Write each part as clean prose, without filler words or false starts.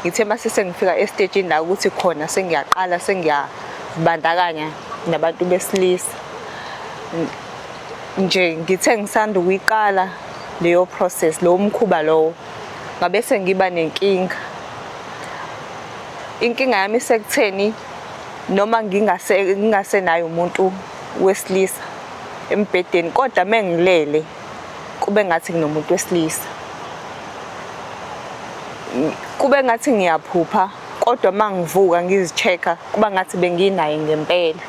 ngithe mase sengifika esitejini la ukuthi khona sengiyaqala sengiyabandakanya nabantu besilisa. Nje ngithe ngisanda ukuyiqala leyo process lo mkhuba lowo ngabe sengiba nenkinga. Inkinga yami sekutheni noma ngingasenayo umuntu wesilisa embhedeni kodwa mengilele kube ngathi nginomuntu wesilisa. Kube ngathi ngiyaphupha kodwa mangivuka ngizichecka kuba ngathi benginaye ngempela.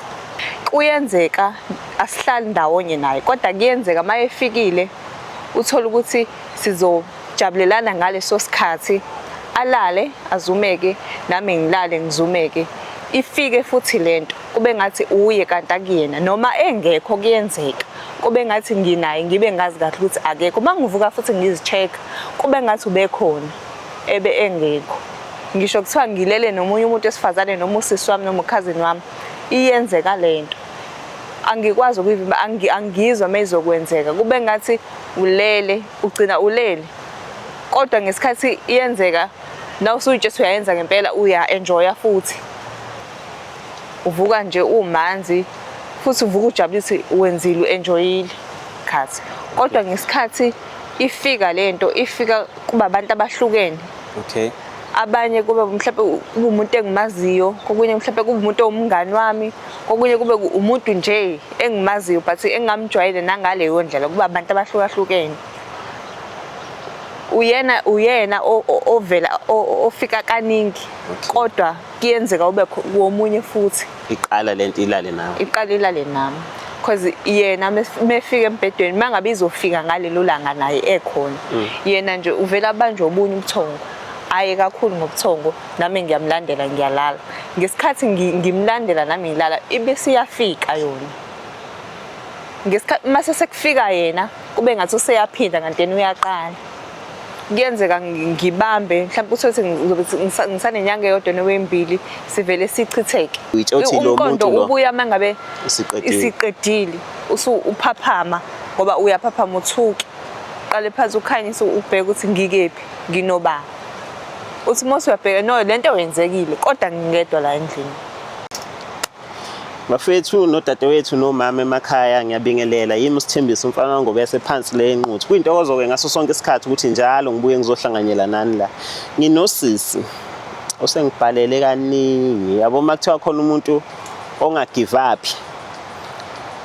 Kuyenzeka asihlali ndawonye naye kodwa kuyenzeka mayefikile uthola ukuthi sizojabulelana ngaleso sikhathi, alale azumeke nami ngilale ngizumeke. Ifike futhi lento kube ngathi uye kanti akuyena noma engekho kuyenzeka kube ngathi nginaye ngibe ngazi kahle ukuthi akekho. Mangivuka futhi ngizichecka kube ngathi ubekhona ebe engekho. Ngisho kuthiwa ngilele nomunye umuntu esifazane noma usisi wami noma ukhazini wami iyenzeka lento. Angikwazi ukuyivimba, angizwa mezokwenzeka kube ngathi ulele ugcina ulele kodwa ngesikhathi iyenzeka na usuyitshela uyayenza ngempela uya enjoya futhi. Uvuka nje umanzi futhi uvuka ujabulile wenzile uenjoyile khathi. Kodwa ngesikhathi ifika lento ifika kuba abantu abahlukene. Okay. Abanye kube mhlawumbe umuntu engimaziyo, kokunye mhlawumbe kube umuntu owumngani wami, kokunye kube umuntu nje engimaziyo but engamjwayele nangaleyo ndlela kuba abantu abahlukahlukene. Uyena ovela ofika kaningi kodwa kuyenzeka ube womunye futhi iqala lento ilale nawe. Iqala ilale nami because yena mefika embhedweni mangabe izofika ngalelo langa naye ekhona yena nje uvela abanje obunye ubuthongo. Aye kakhulu ngobuthongo nami ngiyamlandela ngiyalala. Ngesikhathi ngimlandela nami ngilala ibese iyafika yona. Ngesikhathi mase sekufika yena kube ngathi useyaphinda kanti yena uyaqala. Kuyenzeka ngibambe mhlawumbe uthi ngisanenyanga eyodwa nowembili sivele sichitheke. Umqondo ubuya mangabe isiqedile uphaphama ngoba uyaphaphama uthuki. Qale phansi ukhanyisa ubheke ukuthi ngikephi nginoba. Uthi mose uyabheka no lento yenzekile kodwa ngingedwa la endlini. Bafethu nodadewethu nomama emakhaya ngiyabingelela yimi uSithembiso umfana wangu bese phansi le enquthu. Kuyintokozo ke ngaso sonke isikhathi ukuthi njalo ngibuye ngizohlanganyela nani la. Nginosisi osengibhalele kaningi yabo makuthiwa khona umuntu ongagive up.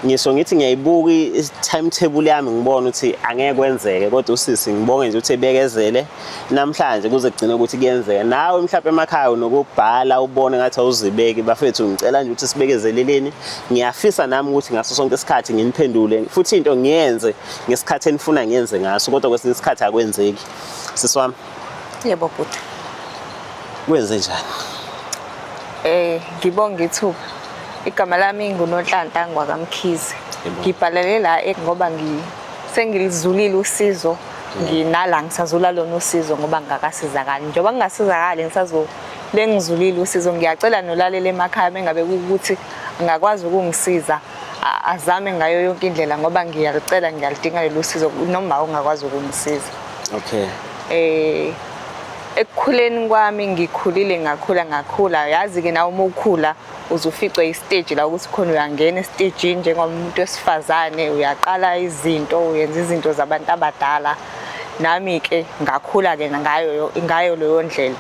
Ngisho ngithi ngiyayibuka i-timetable yami ngibona ukuthi angeke kwenzeke kodwa usisi ngibonge nje ukuthi ebekezele namhlanje kuze kugcine ukuthi kuyenzeka. Nawe mhlawumbe emakhaya unokubhala ubone ngathi awuzibeki bafethu ngicela nje ukuthi sibekezeleleni. Ngiyafisa nami ukuthi ngaso sonke isikhathi nginiphendule futhi into ngiyenze ngesikhathi enifuna ngiyenze ngaso kodwa kwesinye isikhathi akwenzeki. Sisi wami. Yebo bhuti. Kwenze njani? Ngibonga ithuba. Igama lami nguNonhlanhla ngwakamkhize. Ngibhalele la ngoba sengilizulile usizo nginala ngisazula lona usizo ngoba ngakasizakali. Njengoba ngingasizakali lengizulile usizo ngiyacela nolalela emakhaya mengabe ukuthi angakwazi ukungisiza azame ngayo yonke indlela ngoba ngiyalicela ngiyalidinga lelo usizo noma ungakwazi ukungisiza. Okay. Ekukhuleni kwami ngikhulile ngakhula yazi ke nawe uma ukhula uzuficwe istage la ukuthi khona uyangena estage njengomuntu wesifazane uyaqala izinto uyenza izinto zabantu abadala. Nami ke ngakhula ke ngayo leyo ndlela.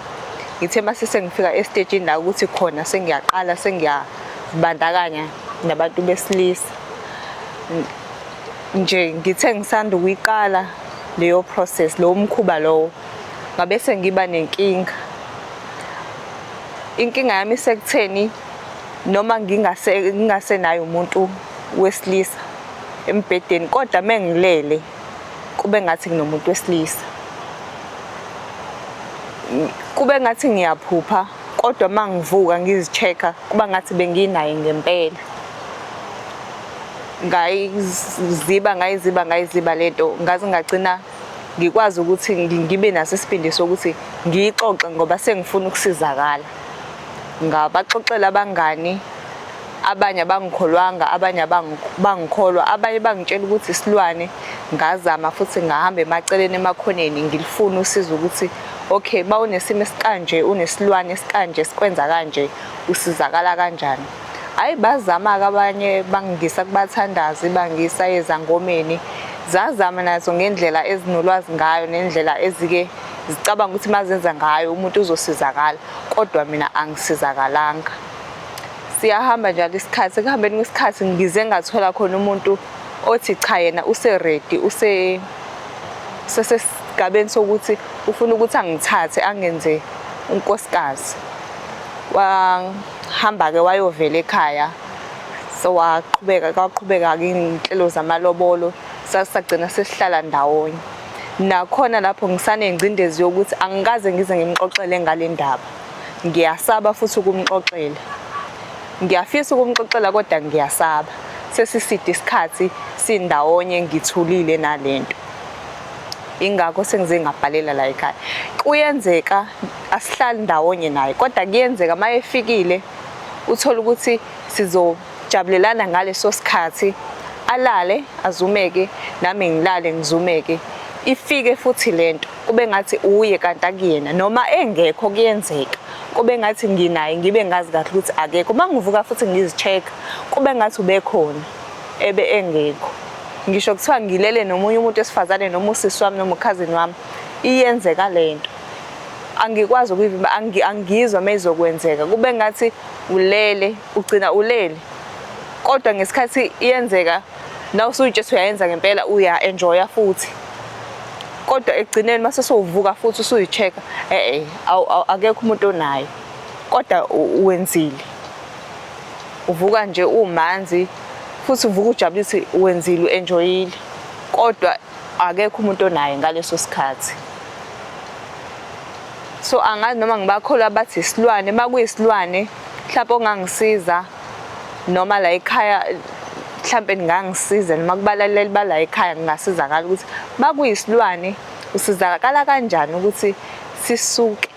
Ngithe mase sengifika estage la ukuthi khona sengiyaqala sengiyabandakanya nabantu besilisa. Nje ngithe ngisanda ukuyiqala leyo process lo mkhuba lowo ngabe sengiba nenkinga. Inkinga yami sekutheni noma ngingasenayo umuntu wesilisa embhedeni kodwa mengilele kube ngathi nginomuntu wesilisa. Kube ngathi ngiyaphupha kodwa mangivuka ngizichecka kuba ngathi benginaye ngempela. Ngayiziba lento ngaze ngagcina ngikwazi ukuthi ngibe naso isibindi sokuthi ngiyixoxe ngoba sengifuna ukusizakala. Ngabaxoxela abangani abanye abangikholwanga abanye bangikholwa abanye bangitshela ukuthi isilwane ngazama futhi ngahamba emaceleni emakhoneni ngilifuna usizo ukuthi okay bawunesimo esikanje, unesilwane esikanje sikwenza kanje, usizakala kanjani. Hayi bazama-ke abanye bangisa kubathandazi, bangisa ezangomeni, zazama nazo ngendlela ezinolwazi ngayo nendlela ezike zicabanga ukuthi mazenza ngayo umuntu uzosizakala, kodwa mina angisizakalanga. Siyahamba njalo isikhathi, ekuhambeni kwesikhathi ngize ngathola khona umuntu othi cha yena use-ready, sesigabeni sokuthi ufuna ukuthi angithathe angenze unkosikazi. Wahamba-ke wayovela ekhaya, so kwaqhubeka-ke iy'nhlelo zamalobolo, sasagcina sesihlala ndawonye. Nakhona lapho ngisanengcindezi yokuthi angikaze ngize ngimxoxele ngale ndaba, ngiyasaba futhi ukumxoxela. Ngiyafisa ukumxoxela kodwa ngiyasaba, sesiside isikhathi sindawonye ngithulile nalento. Ingakho sengize ngabhalela la ekhaya. Kuyenzeka asihlali ndawonye naye, kodwa kuyenzeka uma efikile uthola ukuthi sizojabulelana ngaleso sikhathi, alale azumeke nami ngilale ngizumeke. Ifike futhi lento kube ngathi uye kanti akuyena, noma engekho kuyenzeka kube ngathi nginaye ngibe ngazi kahle ukuthi akekho. Uma ngivuka futhi ngizi-check kube ngathi ubekhona ebe engekho. Ngisho kuthiwa ngilele nomunye umuntu esifazane, noma usisi wami noma ukhazini wami, iyenzeka lento. Angikwazi ukuyivimba, angizwa mezokwenzeka, kube ngathi ulele, ugcina ulele. Kodwa ngesikhathi iyenzeka na usuyitshela uyayenza ngempela, uya-enjoya futhi. Kodwa ekugcineni mase sowuvuka futhi usuyi-check, akekho umuntu onayo, kodwa uwenzile. Uvuka nje umanzi futhi uvuka ujabulile ukuthi wenzile, u-enjoyile, kodwa akekho umuntu onayo ngaleso sikhathi. So angazi noma ngibakholwa bathi isilwane, makuyisilwane mhlawumbe ongangisiza, noma la ekhaya mhlawumbe ningangisiza, noma kubalaleli bala ekhaya ngingasizakala ukuthi makuyisilwane usizakala kanjani ukuthi sisuke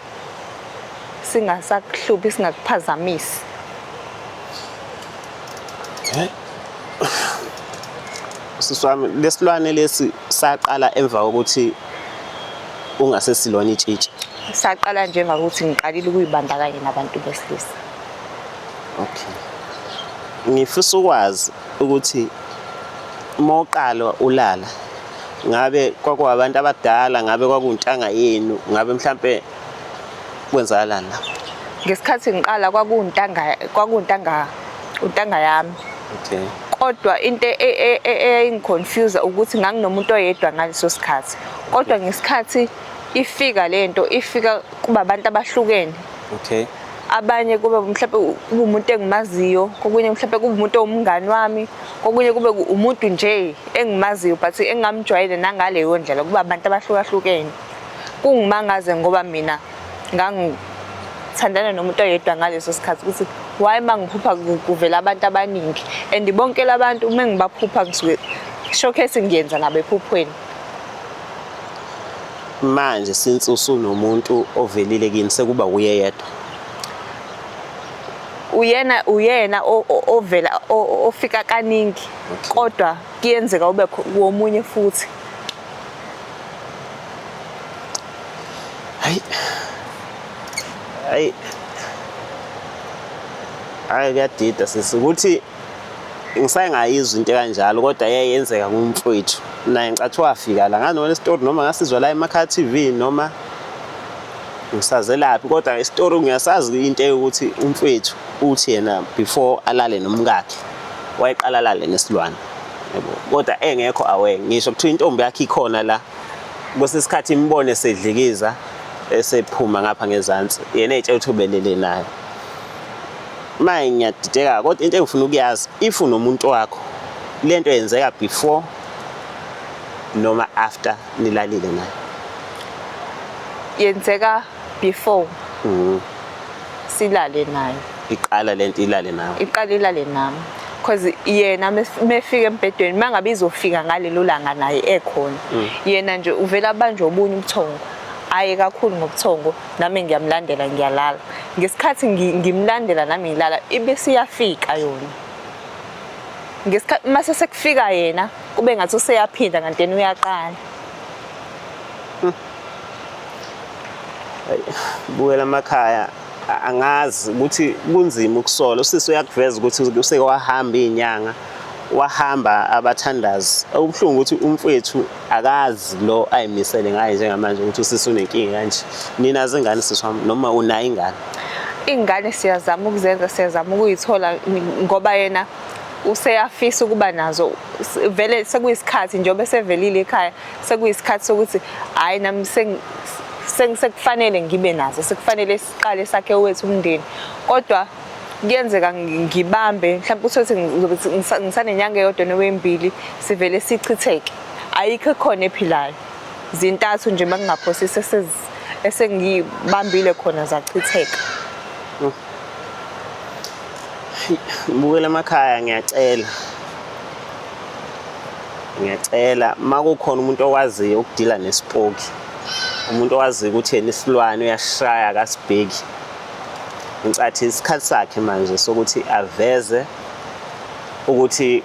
singasakuhluphi, singakuphazamisi. Sisi wami, lesilwane lesi saqala emva kokuthi ungasesilwane itshitshi. Saqala njengokuthi ngiqalile ukuyibandakanya nabantu besilisa. Okay. Ngifisa ukwazi ukuthi moqala ulala ngabe kwakuwabantu abadala, ngabe kwakuntanga yenu, ngabe mhlambe kwenzakalani la? Ngesikhathi ngiqala kwakuntanga yami. Okay. Kodwa into eyayingiconfuse ukuthi nganginomuntu oyedwa ngaleso sikhathi. Kodwa ngesikhathi ifika lento, ifika kuba abantu abahlukene. Okay. Abanye kube mhlawumbe kube umuntu engimaziyo, kokunye mhlawumbe kube umuntu omngani wami, kokunye kube umuntu nje engimaziyo but engamjwayele nangaleyo ndlela, kuba abantu abahlukahlukene. Kungimangaze ngoba mina ngangithandana nomuntu oyedwa ngaleso sikhathi ukuthi why mangiphupha kuvela abantu abaningi, and bonke labantu uma ngibaphupha ngisuke showcase ngiyenza nabo ephuphweni. Manje since usunomuntu ovelile kini sekuba uye yedwa. Uyena ovela ofika kaningi, kodwa kuyenzeka ube womunye futhi. Hayi kuyadida sisi ukuthi ngisayengayizwa into kanjalo, kodwa yayenzeka kumfowethu naye ngicathi wafika la nganona story noma ngasizwa la eMakhaya TV noma ngisazelaphi, kodwa istory ngiyasazi into ukuthi umfowethu uthi yena before alale nomkakhe wayeqala alale nesilwane, yebo, kodwa engekho aware. Ngisho kuthiwa intombi yakhe ikhona la, kwesisikhathi imbone sedlikiza esephuma ngapha ngezansi, yena etshela ukuthi ubelele naye. Manje ngiyadideka, kodwa into engifuna ukuyazi, if unomuntu wakho lento yenzeka before noma after nilalile naye? Yenzeka before silale naye. Iqala lento ilale nawe? Iqala ilale nami, because yena mefika embhedweni mangabe izofika ngalelo langa naye ekhona, yena nje uvela banjwe obunye ubuthongo. Aye kakhulu ngobuthongo, nami ngiyamlandela ngiyalala. Ngesikhathi ngimlandela nami ngilala ibese iyafika yona. Ngesikhathi mase sekufika yena kube ngathi useyaphinda kanti yena uyaqala. Bukela emakhaya angazi ukuthi kunzima ukusola. Usisi uyakuveza ukuthi useke wahamba iy'nyanga, wahamba abathandazi. Okubuhlungu ukuthi umfowethu akazi lo ayimisele ngaye njengamanje ukuthi usisi unenkinga kanje. Nina zingane sisi wami noma unayo ingane? Iy'ngane siyazama ukuzenza, siyazama ukuyithola ngoba yena useyafisa ukuba nazo. Vele sekuyisikhathi njengoba sevelile ekhaya, sekuyisikhathi sokuthi hhayi nami sekufanele ngibe nazo, sekufanele siqale sakhe wethu umndeni. Kodwa kuyenzeka ngibambe mhlawumbe uthole ukuthi ngisanenyanga eyodwa noma embili sivele sichitheke. Ayikho khona ephilayo. Zintathu nje makungaphosisi esengibambile khona zachitheka. Bukela emakhaya ngiyacela makukhona umuntu okwaziyo ukudila nesipoki, umuntu owaziyo ukuthi yena isilwane uyashaya akasibheki. Ngicathi isikhathi sakhe manje sokuthi aveze ukuthi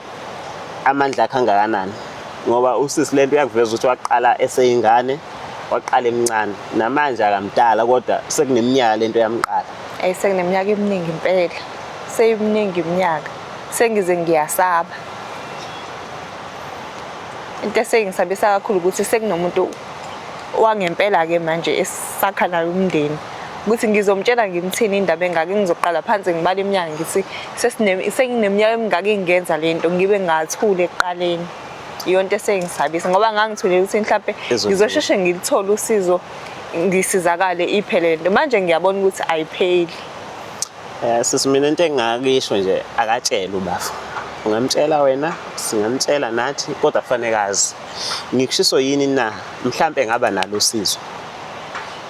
amandla akhe angakanani, ngoba usisi lento uyakuveza ukuthi waqala eseyingane, waqala emncane, namanje akamdala kodwa sekuneminyaka lento yamqala. Sekuneminyaka eminingi impela, seyiminingi iminyaka, sengize ngiyasaba. Into esengisabisa kakhulu ukuthi sekunomuntu wangempela-ke manje esakha nayo umndeni, ukuthi ngizomtshela ngimthini indaba engake ngizoqala phansi ngibala iminyaka ngithi sengineminyaka emingaki ngenza lento ngibe ngathule ekuqaleni. Iyonto esengisabisa ngoba ngangithulela ukuthi mhlawumbe ngizosheshe ngilithole usizo ngisizakale iphelele. Manje ngiyabona ukuthi ayipheli. Sisi mina into engingakisho nje akatshele ubafu. Ungamtshela wena, singamtshela nathi, kodwa kufanele azi. Ngikushiso yini na mhlawumbe ngaba nalo usizo.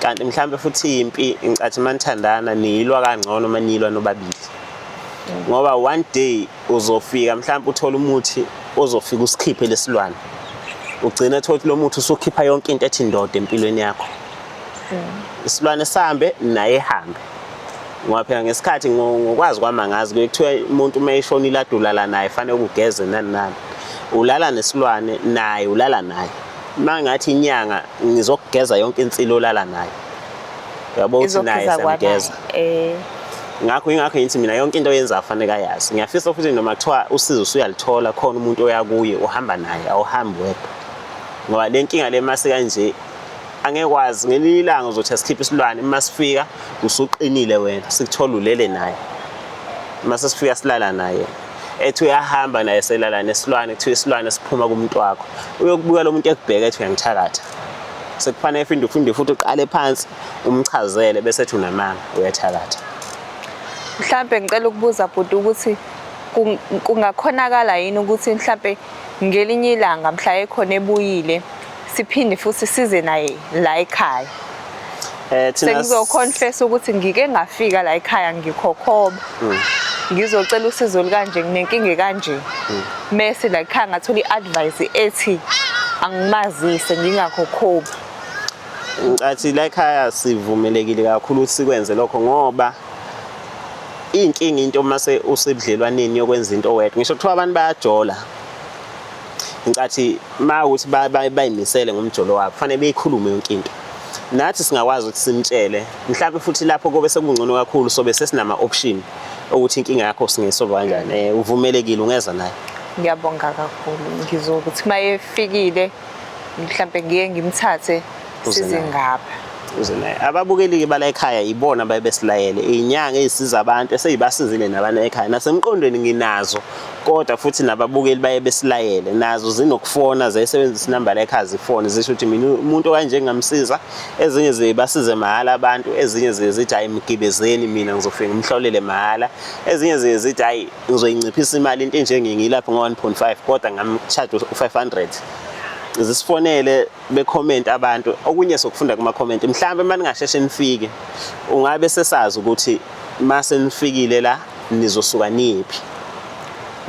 Kanti mhlawumbe futhi impi ngicathi manithandana niyilwa kangcono maniyilwa nobabili. Ngoba one day uzofika mhlawumbe uthola umuthi ozofika usikhiphe lesilwane. Ugcina thothi lo muthi usukhipha yonke into ethi indoda empilweni yakho. Isilwane sihambe naye ehambe. Ngoba phela ngesikhathi ngokwazi kwami ngazi kuthiwa umuntu mayishonile adulala naye fanele ukugeze nani nani. Ulala nesilwane naye ulala naye. Mangathi inyanga ngizokugeza yonke insilo olala naye. Uyabo uthi naye siyageza. Ngakho ngithi mina yonke into oyenza afanele ayazi. Ngiyafisa futhi noma kuthiwa usizo usuyalithola khona umuntu oyakuye uhamba naye awuhambi wedwa. Ngoba le nkinga le mase kanje angekwazi ngelinye ilanga uzothi asikhiphe isilwane masifika usuqinile wena sikuthola ulele naye. Mase sifika silala naye. Ethi uyahamba naye selala nesilwane kuthiwa isilwane siphuma kumuntu wakho. Uyokubuka lo muntu ekubheka ethi uyangithakatha. Sekufanele uphinde futhi uqale phansi umchazele bese ethi unamanga uyathakatha. Mhlawumbe ngicela ukubuza bhuti ukuthi kungakhonakala yini ukuthi mhlawumbe ngelinye ilanga mhla ekhona ebuyile siphinde futhi size naye la ekhaya. Sengizoconfess ukuthi ngike ngafika la ekhaya ngikhokhoba. Ngizocela usizo olukanje nginenkinga kanje. Mase la ekhaya ngathola iadvice ethi angimazise ngingakhokhobi. Ngicathi la ekhaya sivumelekile kakhulu ukuthi sikwenze lokho ngoba inkinga into mase usebudlelwaneni yokwenza into wedwa. Ngisho kuthiwa abantu bayajola. Ngicathi mawukuthi bayimisele ngomjolo wabo fanele beyikhulume yonke into. Nathi singakwazi ukuthi simtshele mhlawumbe futhi lapho kobe sekungcono kakhulu sobe sesinama option ukuthi inkinga yakho singesolve kanjani. Uvumelekile ungeza naye. Ngiyabonga kakhulu. Ngizokuthi mayefikile mhlawumbe ngiye ngimthathe size ngapha. Naye ababukeli bala ekhaya ibona bayebesilayele inyanga ezisiza abantu eseyibasizile nabantu ekhaya nasemqondweni nginazo kodwa futhi nababukeli bayebesilayele nazo zinokufona zayisebenzisa inamba la ekhaya zifone zisho ukuthi mina umuntu kanje ngingamsiza ezinye zibasize mahala abantu ezinye zithi hayi mgibezeni mina ngizofika ngimhlolele mahala ezinye zithi hayi ngizoyinciphisa imali into njengengilapha ngo1.5 kodwa ngamcharge u500 zisifonele becomment abantu okunye sokufunda kuma comment mhlambe maningasheshe nifike ungabe sesazi ukuthi mase nifikile la nizosuka niphi.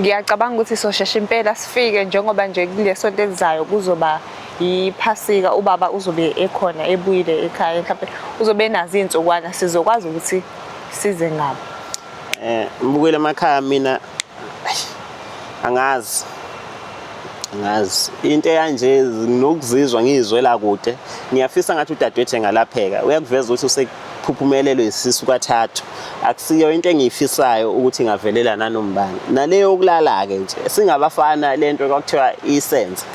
Ngiyacabanga ukuthi sosheshe impela sifike njengoba nje kulesonto elizayo kuzoba iphasika ubaba uzobe ekhona ebuyile ekhaya mhlawumbe uzobe nazi insukwana sizokwazi ukuthi size ngabo. Mbukele emakhaya mina angazi Ngazi into kanje nokuzizwa ngizwela kude ngiyafisa ngathi udadewethu engalapheka uyakuveza ukuthi usekuphumelelwe isisu kathathu akusiyo into engiyifisayo ukuthi ingavelela nanombani naleyo yokulala ke nje singabafana lento kwakuthiwa isense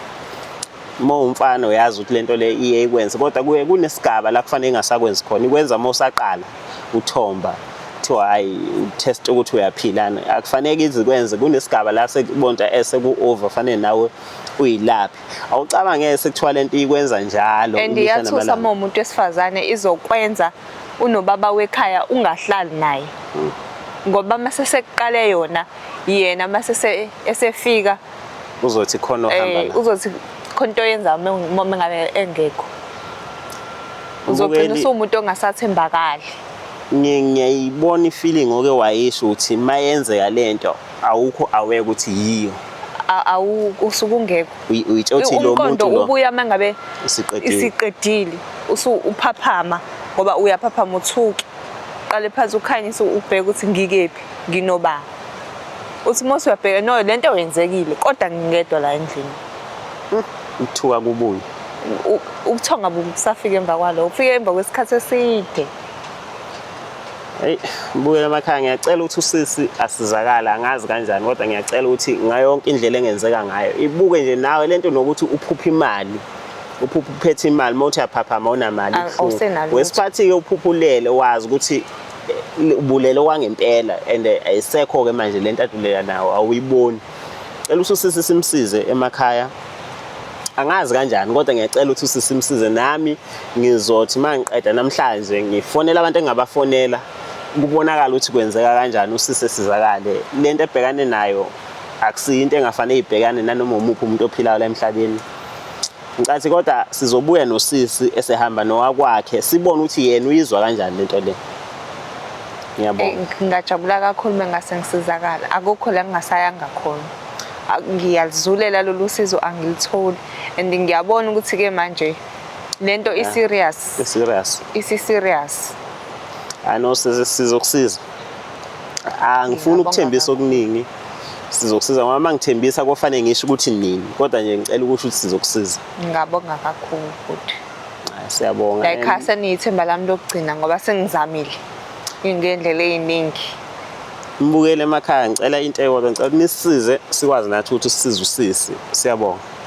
uma umfana uyazi ukuthi lento le iye ikwenze kodwa kuye kunesigaba la kufanele ingasakwenzi khona ikwenza uma usaqala uthomba kuthiwa hayi test ukuthi uyaphilana akufanele izikwenze kunesigaba la sekubonta eseku over fanele nawe uyilaphi awucabange sekuthiwa lento ikwenza njalo and iyathusa uma umuntu wesifazane izokwenza unobaba wekhaya ungahlali naye ngoba mase sekuqale yona yena mase esefika uzothi khona ohamba la uzothi khona into yenza uma ngabe engekho uzogcina usumuntu ongasathembakali ngiyayibona ifeeling oke wayisho ukuthi mayenzeka lento awukho aware ukuthi yiyo usuke ungekho uyitsho ukuthi lo muntu lo ubuya mangabe isiqedile uphaphama ngoba uyaphaphama uthuki qale phansi ukhanyisa ubheke ukuthi ngikephi nginobaba uthi mose uyabheka no lento yenzekile kodwa ngingedwa la endlini uthuka kubuye ukuthonga busafika emva kwalo ufike emva kwesikhathi eside. Hey mbuyela emakhaya ngiyacela ukuthi usisi asizakala angazi kanjani kodwa ngiyacela ukuthi ngayonke indlela engenzeka ngayo ibuke nje nawe lento nokuthi uphupha imali uphethe imali mawuthi uyaphaphama unamali wesiphathi ke uphuphulele wazi ukuthi ubulelo wangempela and ayisekho ke manje lento adulela nawo awuyiboni cela usisi simsize emakhaya angazi kanjani kodwa ngiyacela ukuthi usisi simsize nami ngizothi mangiqeda namhlanje ngifonela abantu engabafonela kubonakala ukuthi kwenzeka kanjani usisi esizakale lento ebhekane nayo akusiyo into engafanele ibhekane nanoma umuphi umuntu ophilayo la emhlabeni ngicathi kodwa sizobuya nosisi esehamba nowakwakhe sibone ukuthi yena uyizwa kanjani lento le ngiyabonga ngingajabula kakhulu mengase ngisizakala akukho la ngingasayanga khona ngiyalizulela lolu sizo angilitholi and ngiyabona ukuthi ke manje lento isi-serious ano sizokusiza angifuni ukuthembisa okuningi sizokusiza ngoba mangithembisa kufanele ngisho ukuthi nini kodwa nje ngicela ukuthi sizokusiza ngiyabonga kakhulu futhi siyabonga la ekhaya niyithemba lami lokugcina ngoba sengizamile ngendlela eziningi mbukele emakhaya ngicela into eyodwa ngicela nisisize sikwazi nathi ukuthi sisize usisi siyabonga.